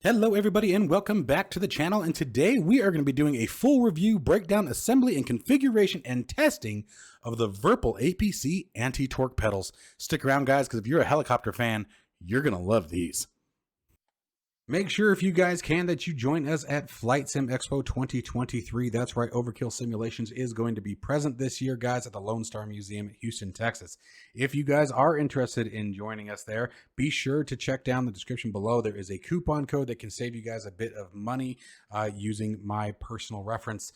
Hello everybody and welcome back to the channel, and today we are going to be doing a full review, breakdown, assembly, and configuration and testing of the Virpil APC anti-torque pedals. Stick around guys, because if you're a helicopter fan, you're going to love these. Make sure if you guys can that you join us at Flight Sim Expo 2023. That's right, Overkill Simulations is going to be present this year, guys, at the Lone Star Museum in Houston, Texas. If you guys are interested in joining us there, be sure to check down the description below. There is a coupon code that can save you guys a bit of money using my personal reference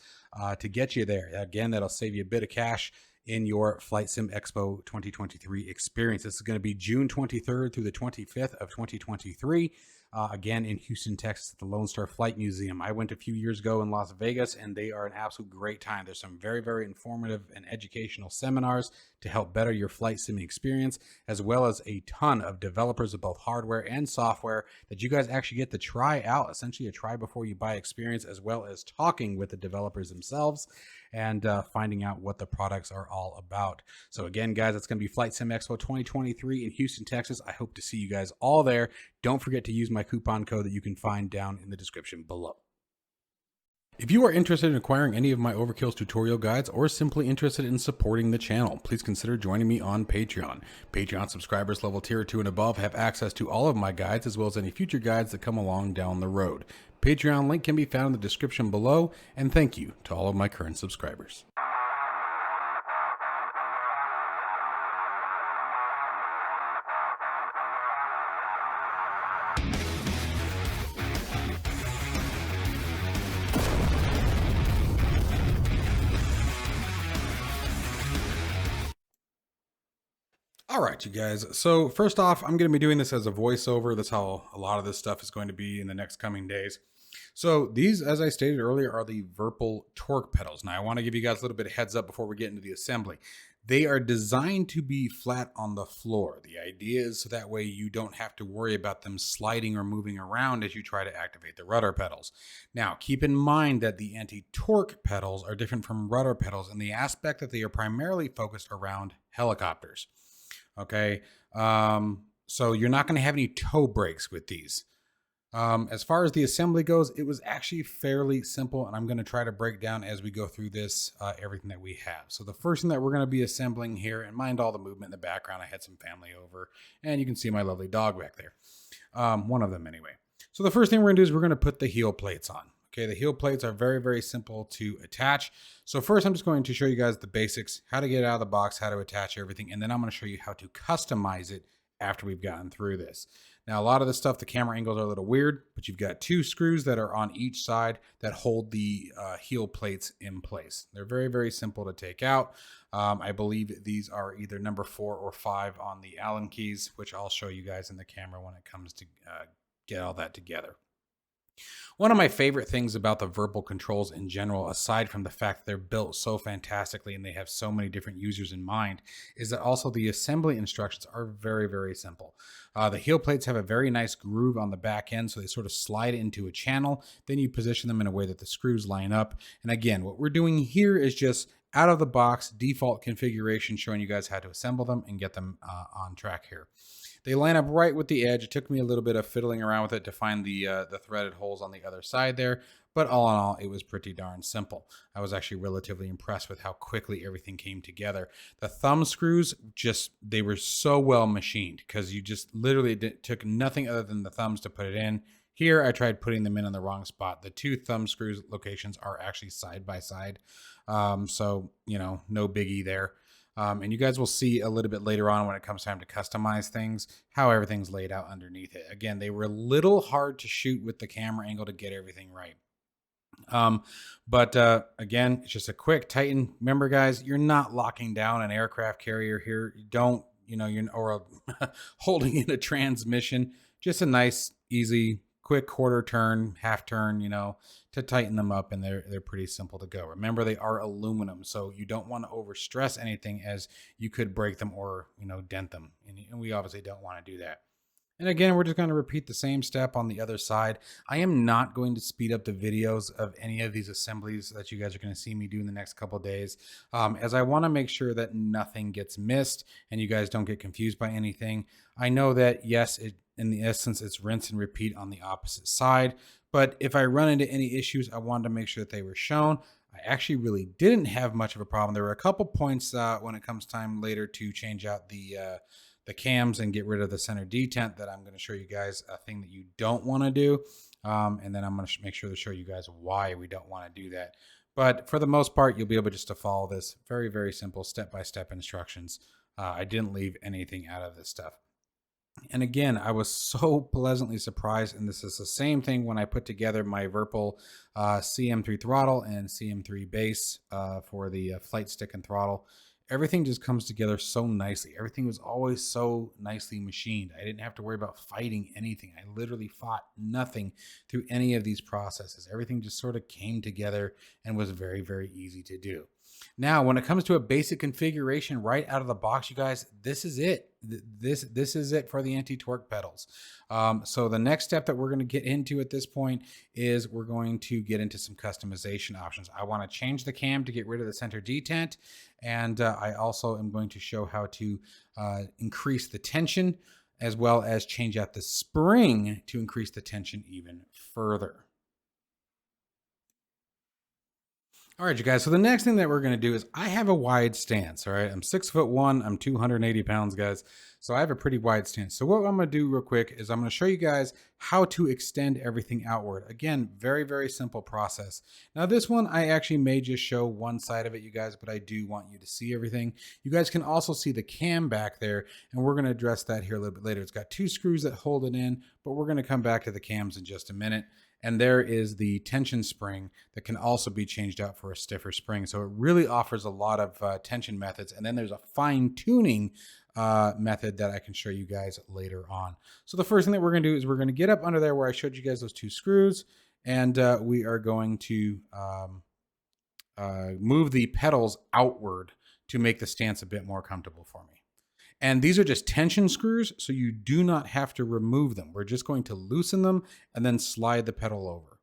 to get you there. Again, that'll save you a bit of cash in your Flight Sim Expo 2023 experience. This is going to be June 23rd through the 25th of 2023. Again, in Houston, Texas, at the Lone Star Flight Museum. I went a few years ago in Las Vegas, and they are an absolute great time. There's some very, very informative and educational seminars to help better your flight simming experience, as well as a ton of developers of both hardware and software that you guys actually get to try out, essentially a try before you buy experience, as well as talking with the developers themselves and finding out what the products are all about. So again, guys, it's going to be Flight Sim Expo 2023 in Houston, Texas. I hope to see you guys all there. Don't forget to use my coupon code that you can find down in the description below. If you are interested in acquiring any of my Overkills tutorial guides or simply interested in supporting the channel, please consider joining me on Patreon. Patreon subscribers level tier 2 and above have access to all of my guides, as well as any future guides that come along down the road. Patreon link can be found in the description below, and thank you to all of my current subscribers. All right, you guys. So first off, I'm going to be doing this as a voiceover. That's how a lot of this stuff is going to be in the next coming days. So these, as I stated earlier, are the Virpil Torq pedals. Now I want to give you guys a little bit of heads up before we get into the assembly. They are designed to be flat on the floor. The idea is so that way you don't have to worry about them sliding or moving around as you try to activate the rudder pedals. Now, keep in mind that the anti-torque pedals are different from rudder pedals in the aspect that they are primarily focused around helicopters. Okay, so you're not going to have any toe brakes with these. As far as the assembly goes, it was actually fairly simple, and I'm going to try to break down as we go through this everything that we have. So the first thing that we're going to be assembling here, and mind all the movement in the background, I had some family over, and you can see my lovely dog back there. One of them anyway. So the first thing we're going to do is we're going to put the heel plates on. Okay, the heel plates are very, very simple to attach. So first I'm just going to show you guys the basics, how to get it out of the box, how to attach everything, and then I'm going to show you how to customize it after we've gotten through this. Now, a lot of this stuff, the camera angles are a little weird, but you've got two screws that are on each side that hold the heel plates in place. They're very, very simple to take out. I believe these are either number 4 or 5 on the Allen keys, which I'll show you guys in the camera when it comes to get all that together. One of my favorite things about the Virpil controls in general, aside from the fact that they're built so fantastically and they have so many different users in mind, is that also the assembly instructions are very, very simple. The heel plates have a very nice groove on the back end, so they sort of slide into a channel. Then you position them in a way that the screws line up. And again, what we're doing here is just out of the box default configuration, showing you guys how to assemble them and get them on track here. They line up right with the edge. It took me a little bit of fiddling around with it to find the threaded holes on the other side there, but all in all, it was pretty darn simple. I was actually relatively impressed with how quickly everything came together. The thumb screws, they were so well machined because you just literally took nothing other than the thumbs to put it in. Here, I tried putting them in the wrong spot. The two thumb screws locations are actually side by side, so you know, no biggie there. And you guys will see a little bit later on when it comes time to customize things, how everything's laid out underneath it. Again, they were a little hard to shoot with the camera angle to get everything right. Again, it's just a quick tighten. Remember guys, you're not locking down an aircraft carrier here. You don't, or holding in a transmission, just a nice, easy, quick quarter turn, half turn, to tighten them up, and they're pretty simple to go. Remember, they are aluminum, so you don't want to overstress anything as you could break them or, dent them. And we obviously don't want to do that. And again, we're just going to repeat the same step on the other side. I am not going to speed up the videos of any of these assemblies that you guys are going to see me do in the next couple of days, as I want to make sure that nothing gets missed and you guys don't get confused by anything. I know that, yes, in the essence, it's rinse and repeat on the opposite side. But if I run into any issues, I wanted to make sure that they were shown. I actually really didn't have much of a problem. There were a couple points when it comes time later to change out the cams and get rid of the center detent that I'm going to show you guys a thing that you don't want to do. And then I'm going to make sure to show you guys why we don't want to do that. But for the most part, you'll be able just to follow this very, very simple step-by-step instructions. I didn't leave anything out of this stuff. And again, I was so pleasantly surprised, and this is the same thing when I put together my Virpil CM3 throttle and CM3 base for the flight stick and throttle. Everything just comes together so nicely. Everything was always so nicely machined. I didn't have to worry about fighting anything. I literally fought nothing through any of these processes. Everything just sort of came together and was very, very easy to do. Now, when it comes to a basic configuration right out of the box, you guys, this is it. This is it for the anti-torque pedals. So the next step that we're going to get into at this point is we're going to get into some customization options. I want to change the cam to get rid of the center detent, and I also am going to show how to increase the tension, as well as change out the spring to increase the tension even further. All right, you guys. So the next thing that we're going to do is I have a wide stance. All right. I'm 6'1". I'm 280 pounds, guys. So I have a pretty wide stance. So what I'm going to do real quick is I'm going to show you guys how to extend everything outward. Again, very, very simple process. Now this one, I actually may just show one side of it, you guys, but I do want you to see everything. You guys can also see the cam back there, and we're going to address that here a little bit later. It's got 2 screws that hold it in, but we're going to come back to the cams in just a minute. And there is the tension spring that can also be changed out for a stiffer spring. So it really offers a lot of tension methods. And then there's a fine tuning method that I can show you guys later on. So the first thing that we're going to do is we're going to get up under there where I showed you guys those 2 screws. And we are going to move the pedals outward to make the stance a bit more comfortable for me. And these are just tension screws, so you do not have to remove them. We're just going to loosen them and then slide the pedal over.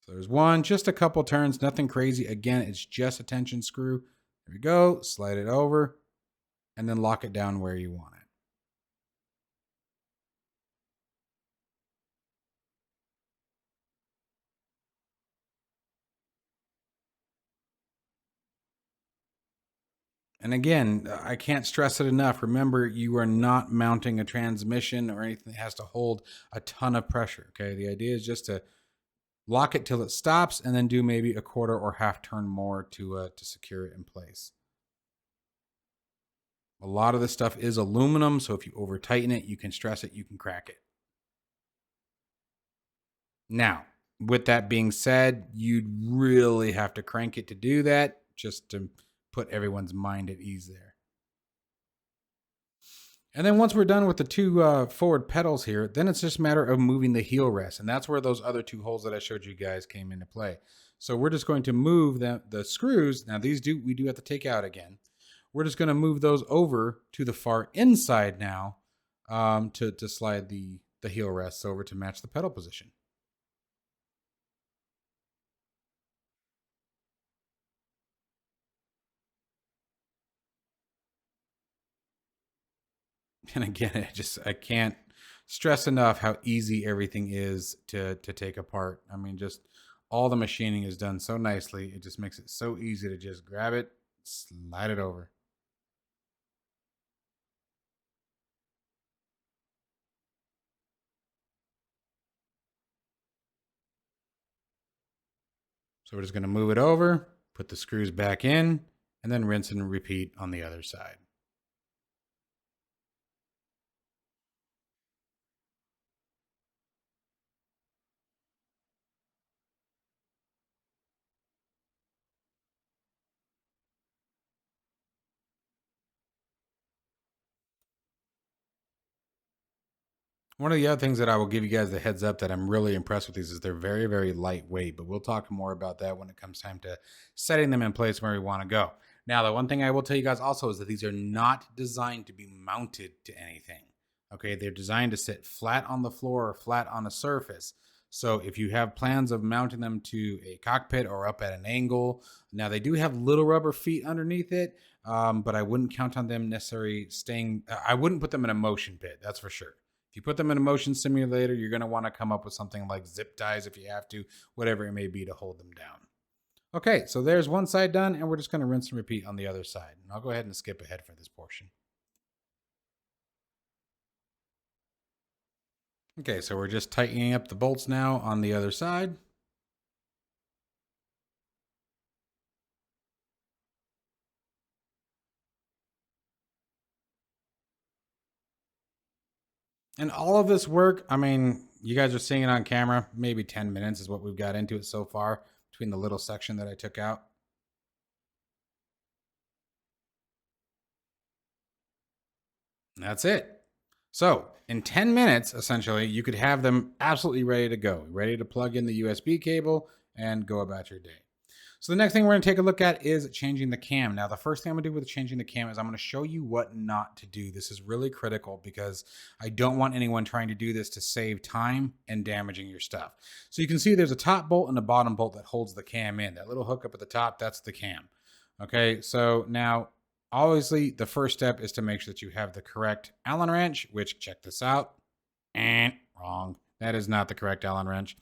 So there's one, just a couple turns, nothing crazy. Again, it's just a tension screw. There we go, slide it over, and then lock it down where you want it. And again, I can't stress it enough. Remember, you are not mounting a transmission or anything that has to hold a ton of pressure, okay? The idea is just to lock it till it stops and then do maybe a quarter or half turn more to secure it in place. A lot of this stuff is aluminum, so if you over tighten it, you can stress it, you can crack it. Now, with that being said, you'd really have to crank it to do that, just to put everyone's mind at ease there. And then once we're done with the 2 forward pedals here, then it's just a matter of moving the heel rest. And that's where those other 2 holes that I showed you guys came into play. So we're just going to move the screws. Now we do have to take out again. We're just going to move those over to the far inside now to slide the heel rests over to match the pedal position. And again, I can't stress enough how easy everything is to take apart. I mean, just all the machining is done so nicely. It just makes it so easy to just grab it, slide it over. So we're just going to move it over, put the screws back in, and then rinse and repeat on the other side. One of the other things that I will give you guys the heads up that I'm really impressed with these is they're very, very lightweight, but we'll talk more about that when it comes time to setting them in place where we want to go. Now, the one thing I will tell you guys also is that these are not designed to be mounted to anything. Okay, they're designed to sit flat on the floor or flat on a surface. So if you have plans of mounting them to a cockpit or up at an angle, now they do have little rubber feet underneath it, but I wouldn't count on them necessarily staying. I wouldn't put them in a motion pit, that's for sure. If you put them in a motion simulator, you're going to want to come up with something like zip ties if you have to, whatever it may be to hold them down. Okay, so there's one side done, and we're just going to rinse and repeat on the other side. And I'll go ahead and skip ahead for this portion. Okay, so we're just tightening up the bolts now on the other side. And all of this work, I mean, you guys are seeing it on camera. Maybe 10 minutes is what we've got into it so far between the little section that I took out. And that's it. So in 10 minutes, essentially, you could have them absolutely ready to go, ready to plug in the USB cable and go about your day. So the next thing we're going to take a look at is changing the cam. Now, the first thing I'm going to do with changing the cam is I'm going to show you what not to do. This is really critical because I don't want anyone trying to do this to save time and damaging your stuff. So you can see there's a top bolt and a bottom bolt that holds the cam in. That little hook up at the top, that's the cam. Okay, so now obviously the first step is to make sure that you have the correct Allen wrench, which, check this out. Wrong. That is not the correct Allen wrench.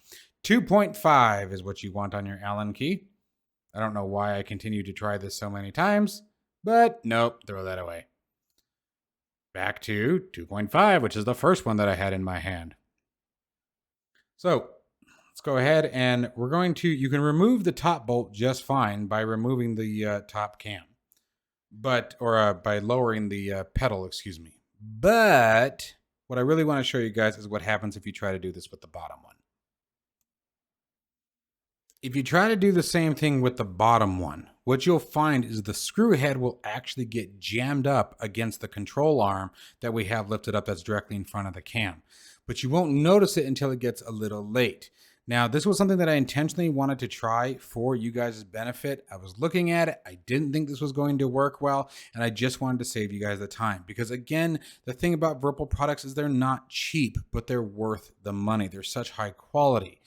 2.5 is what you want on your Allen key. I don't know why I continue to try this so many times, but nope, throw that away. Back to 2.5, which is the first one that I had in my hand. So let's go ahead and we're going to, you can remove the top bolt just fine by removing the top cam, or by lowering the pedal, excuse me. But what I really want to show you guys is what happens if you try to do this with the bottom one. If you try to do the same thing with the bottom one, what you'll find is the screw head will actually get jammed up against the control arm that we have lifted up that's directly in front of the cam. But you won't notice it until it gets a little late. Now, this was something that I intentionally wanted to try for you guys' benefit. I was looking at it. I didn't think this was going to work well, and I just wanted to save you guys the time. Because again, the thing about Virpil products is they're not cheap, but they're worth the money. They're such high quality.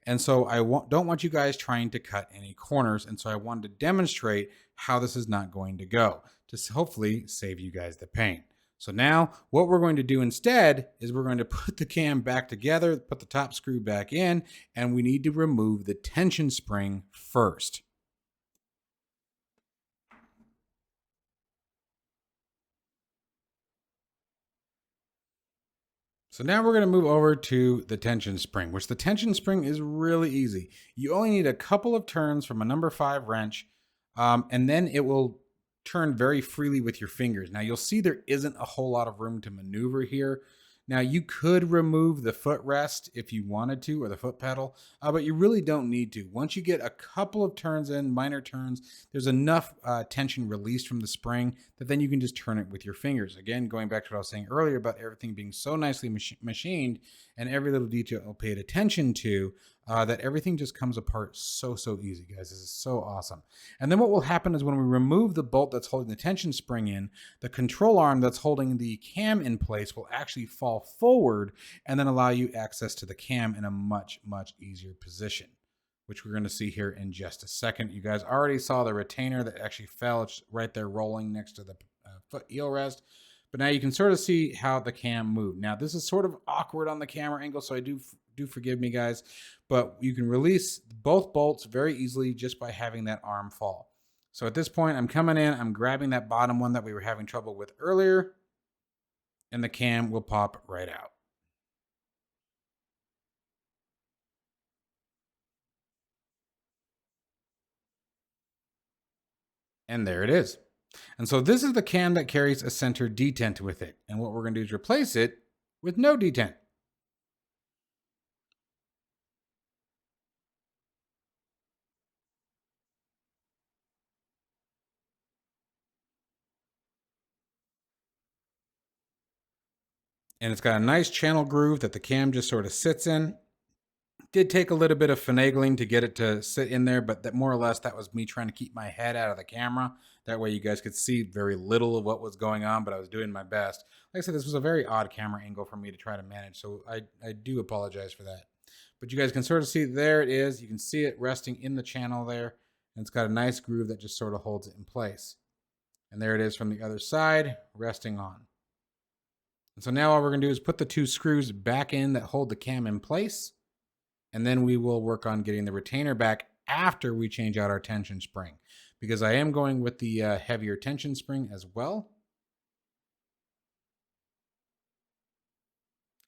And so I don't want you guys trying to cut any corners. And so I wanted to demonstrate how this is not going to go to hopefully save you guys the pain. So now what we're going to do instead is we're going to put the cam back together, put the top screw back in, and we need to remove the tension spring first. So now we're going to move over to the tension spring, which the tension spring is really easy. You only need a couple of turns from a number 5 wrench, and then it will turn very freely with your fingers. Now you'll see there isn't a whole lot of room to maneuver here. Now you could remove the footrest if you wanted to, or the foot pedal, but you really don't need to. Once you get a couple of turns in, minor turns, there's enough tension released from the spring that then you can just turn it with your fingers. Again, going back to what I was saying earlier about everything being so nicely machined and every little detail paid attention to, that everything just comes apart so easy, guys. This is so awesome. And then what will happen is when we remove the bolt that's holding the tension spring in, the control arm that's holding the cam in place will actually fall forward and then allow you access to the cam in a much easier position, which we're going to see here in just a second. You guys already saw the retainer that actually fell. It's right there rolling next to the foot heel rest. But now you can sort of see how the cam moved. Now this is sort of awkward on the camera angle, so I do forgive me, guys. But you can release both bolts very easily just by having that arm fall. So at this point, I'm coming in, I'm grabbing that bottom one that we were having trouble with earlier, and the cam will pop right out. And there it is. And so this is the cam that carries a center detent with it. And what we're going to do is replace it with no detent. And it's got a nice channel groove that the cam just sort of sits in. Did take a little bit of finagling to get it to sit in there, but that more or less that was me trying to keep my head out of the camera. That way you guys could see very little of what was going on, but I was doing my best. Like I said, this was a very odd camera angle for me to try to manage, so I do apologize for that. But you guys can sort of see, there it is. You can see it resting in the channel there. And it's got a nice groove that just sort of holds it in place. And there it is from the other side, resting on. And so now all we're going to do is put the 2 screws back in that hold the cam in place. And then we will work on getting the retainer back after we change out our tension spring. Because I am going with the heavier tension spring as well.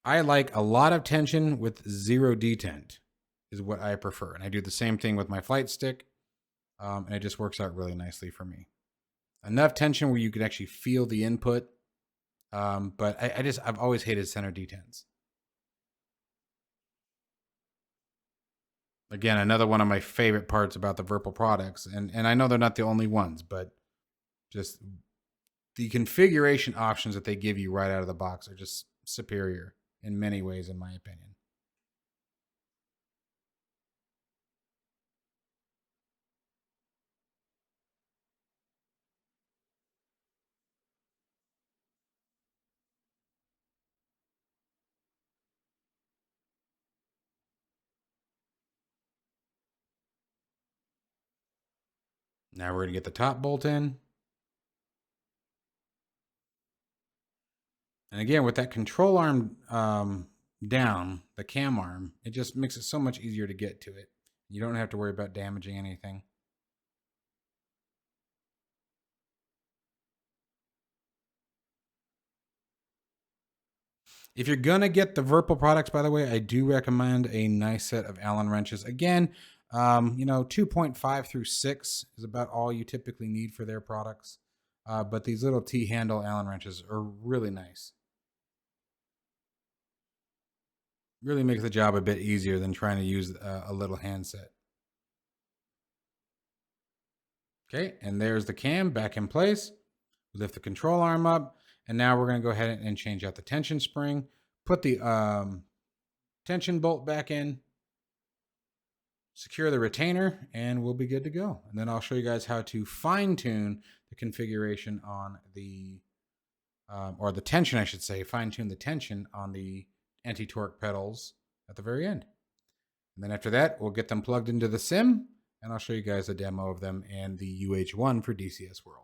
I like a lot of tension with 0 detent is what I prefer. And I do the same thing with my flight stick. And it just works out really nicely for me. Enough tension where you can actually feel the input. But I've always hated center detents. Again, another one of my favorite parts about the Virpil products. And I know they're not the only ones, but just the configuration options that they give you right out of the box are just superior in many ways, in my opinion. Now we're going to get the top bolt in. And again, with that control arm down, the cam arm, it just makes it so much easier to get to it. You don't have to worry about damaging anything. If you're going to get the Virpil products, by the way, I do recommend a nice set of Allen wrenches. Again, 2.5 through 6 is about all you typically need for their products. But these little T-handle Allen wrenches are really nice. Really makes the job a bit easier than trying to use a little handset. Okay, and there's the cam back in place. Lift the control arm up, and now we're going to go ahead and change out the tension spring. Put the tension bolt back in. Secure the retainer, and we'll be good to go. And then I'll show you guys how to fine-tune the configuration on the, or the tension, I should say, fine-tune the tension on the anti-torque pedals at the very end. And then after that, we'll get them plugged into the sim, and I'll show you guys a demo of them and the UH1 for DCS World.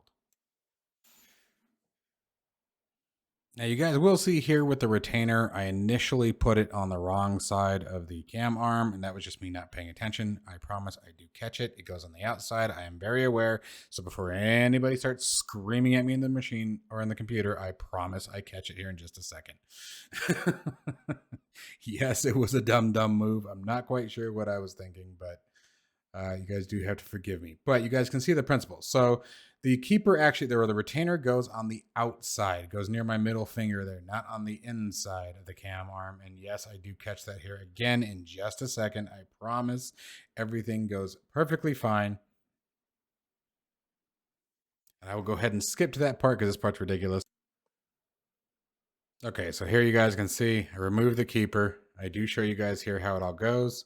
Now you guys will see here with the retainer, I initially put it on the wrong side of the cam arm, and that was just me not paying attention. I promise I do catch it. It goes on the outside. I am very aware. So before anybody starts screaming at me in the machine or in the computer, I promise I catch it here in just a second. Yes, it was a dumb move. I'm not quite sure what I was thinking, but you guys do have to forgive me. But you guys can see the principle. So the keeper actually, the retainer goes on the outside, goes near my middle finger there, not on the inside of the cam arm. And yes, I do catch that here again in just a second. I promise everything goes perfectly fine. And I will go ahead and skip to that part because this part's ridiculous. Okay, so here you guys can see I removed the keeper. I do show you guys here how it all goes.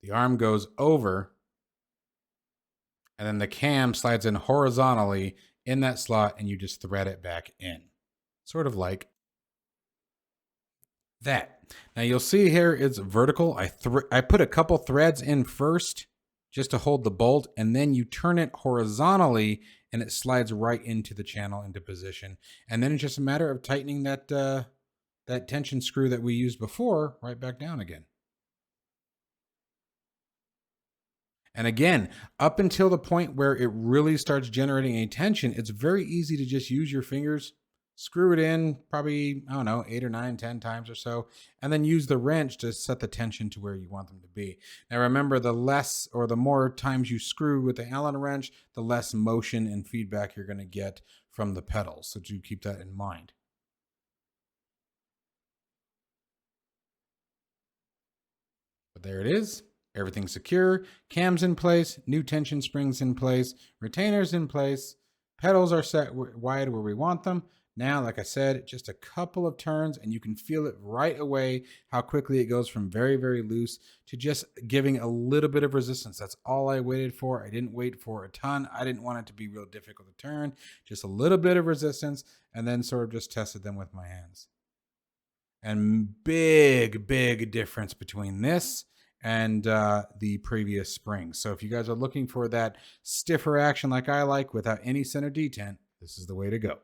The arm goes over, and then the cam slides in horizontally in that slot, and you just thread it back in. Sort of like that. Now you'll see here it's vertical. I put a couple threads in first just to hold the bolt, and then you turn it horizontally, and it slides right into the channel into position. And then it's just a matter of tightening that, that tension screw that we used before right back down again. And again, up until the point where it really starts generating a tension, it's very easy to just use your fingers, screw it in probably, I don't know, 8 or 9, 10 times or so, and then use the wrench to set the tension to where you want them to be. Now remember, the less or the more times you screw with the Allen wrench, the less motion and feedback you're going to get from the pedals. So do keep that in mind. But there it is. Everything's secure, cam's in place, new tension springs in place, retainers in place, pedals are set wide where we want them. Now, like I said, just a couple of turns and you can feel it right away how quickly it goes from very, very loose to just giving a little bit of resistance. That's all I waited for. I didn't wait for a ton. I didn't want it to be real difficult to turn, just a little bit of resistance, and then sort of just tested them with my hands. And big difference between this and the previous spring. So if you guys are looking for that stiffer action like I like without any center detent, this is the way to go.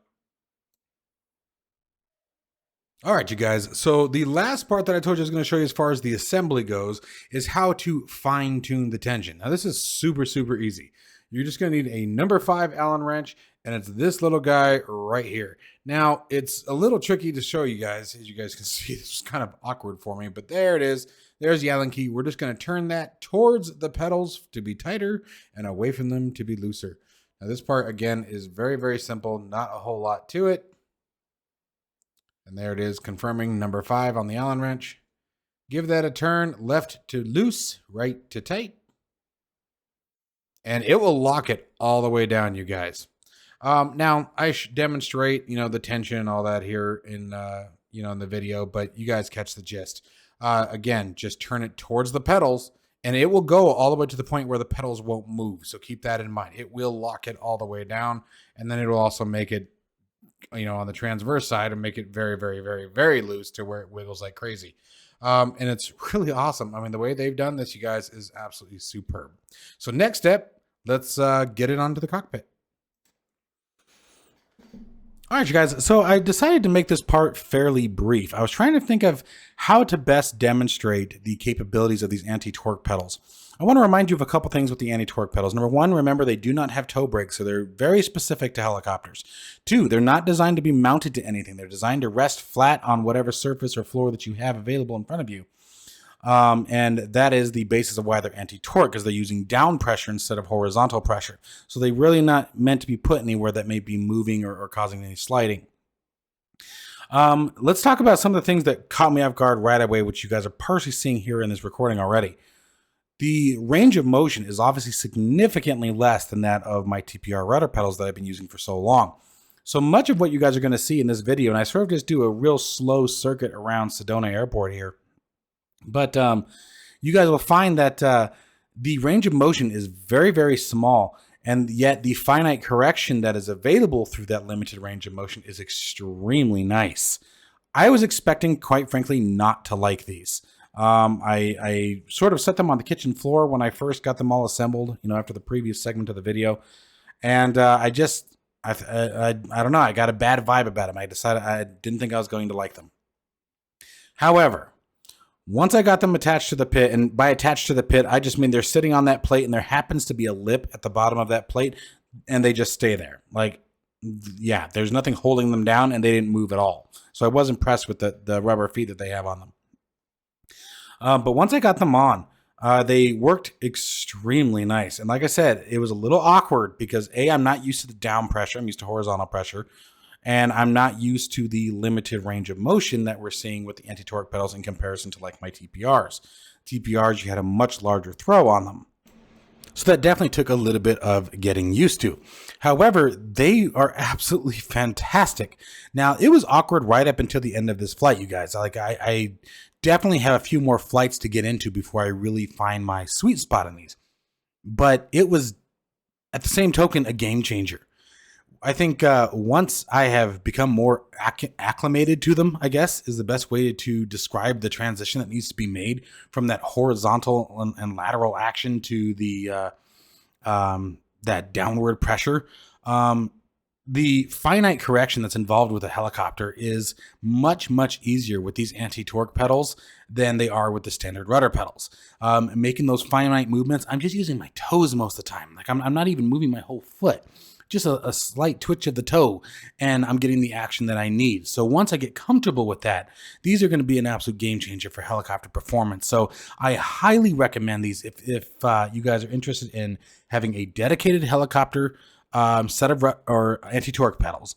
All right, you guys. So the last part that I told you I was going to show you as far as the assembly goes is how to fine tune the tension. Now this is super easy. You're just going to need a number 5 Allen wrench, and it's this little guy right here. Now it's a little tricky to show you guys. As you guys can see, this is kind of awkward for me, but there it is. There's the Allen key. We're just going to turn that towards the pedals to be tighter and away from them to be looser. Now this part again is very simple, not a whole lot to it. And there it is, confirming number 5 on the Allen wrench. Give that a turn, left to loose, right to tight. And it will lock it all the way down, you guys. Now, I should demonstrate, the tension and all that here in, in the video, but you guys catch the gist. Again, just turn it towards the pedals, and it will go all the way to the point where the pedals won't move. So keep that in mind. It will lock it all the way down, and then it will also make it on the transverse side and make it very loose to where it wiggles like crazy. And it's really awesome. I mean, the way they've done this, you guys, is absolutely superb. So next step, let's get it onto the cockpit. All right, you guys. So I decided to make this part fairly brief. I was trying to think of how to best demonstrate the capabilities of these anti-torque pedals. I want to remind you of a couple things with the anti-torque pedals. Number 1, remember they do not have toe brakes, so they're very specific to helicopters. 2, they're not designed to be mounted to anything. They're designed to rest flat on whatever surface or floor that you have available in front of you. And that is the basis of why they're anti-torque, because they're using down pressure instead of horizontal pressure. So they're really not meant to be put anywhere that may be moving or causing any sliding. Let's talk about some of the things that caught me off guard right away, which you guys are partially seeing here in this recording already. The range of motion is obviously significantly less than that of my TPR rudder pedals that I've been using for so long. So much of what you guys are going to see in this video, and I sort of just do a real slow circuit around Sedona Airport here, but you guys will find that the range of motion is very small, and yet the finite correction that is available through that limited range of motion is extremely nice. I was expecting, quite frankly, not to like these. I sort of set them on the kitchen floor when I first got them all assembled, after the previous segment of the video. And I don't know, I got a bad vibe about them. I decided I didn't think I was going to like them. However, once I got them attached to the pit, and by attached to the pit, I just mean they're sitting on that plate and there happens to be a lip at the bottom of that plate and they just stay there. Like, yeah, there's nothing holding them down and they didn't move at all. So I was impressed with the rubber feet that they have on them. But once I got them on, they worked extremely nice. And like I said, it was a little awkward because I'm not used to the down pressure. I'm used to horizontal pressure. And I'm not used to the limited range of motion that we're seeing with the anti-torque pedals in comparison to like my TPRs. TPRs, you had a much larger throw on them. So that definitely took a little bit of getting used to. However, they are absolutely fantastic. Now, it was awkward right up until the end of this flight, you guys. Like I definitely have a few more flights to get into before I really find my sweet spot in these. But it was, at the same token, a game changer. I think once I have become more acclimated to them, I guess, is the best way to describe the transition that needs to be made from that horizontal and lateral action to the that downward pressure. The finite correction that's involved with a helicopter is much easier with these anti-torque pedals than they are with the standard rudder pedals. Making those finite movements, I'm just using my toes most of the time. Like I'm not even moving my whole foot. Just a slight twitch of the toe, and I'm getting the action that I need. So once I get comfortable with that, these are going to be an absolute game changer for helicopter performance. So I highly recommend these if you guys are interested in having a dedicated helicopter set of or anti-torque pedals.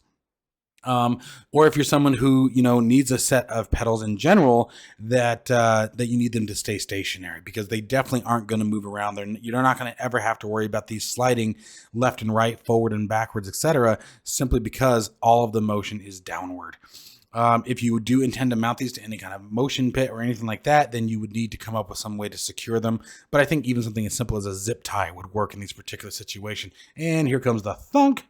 Or if you're someone who, needs a set of pedals in general that you need them to stay stationary, because they definitely aren't going to move around. You're not going to ever have to worry about these sliding left and right, forward and backwards, etc., simply because all of the motion is downward. If you do intend to mount these to any kind of motion pit or anything like that, then you would need to come up with some way to secure them. But I think even something as simple as a zip tie would work in these particular situations. And here comes the thunk.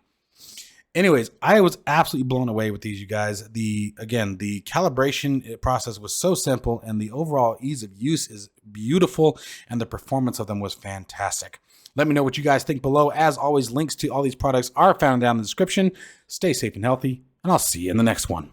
Anyways, I was absolutely blown away with these, you guys. The calibration process was so simple, and the overall ease of use is beautiful, and the performance of them was fantastic. Let me know what you guys think below. As always, links to all these products are found down in the description. Stay safe and healthy, and I'll see you in the next one.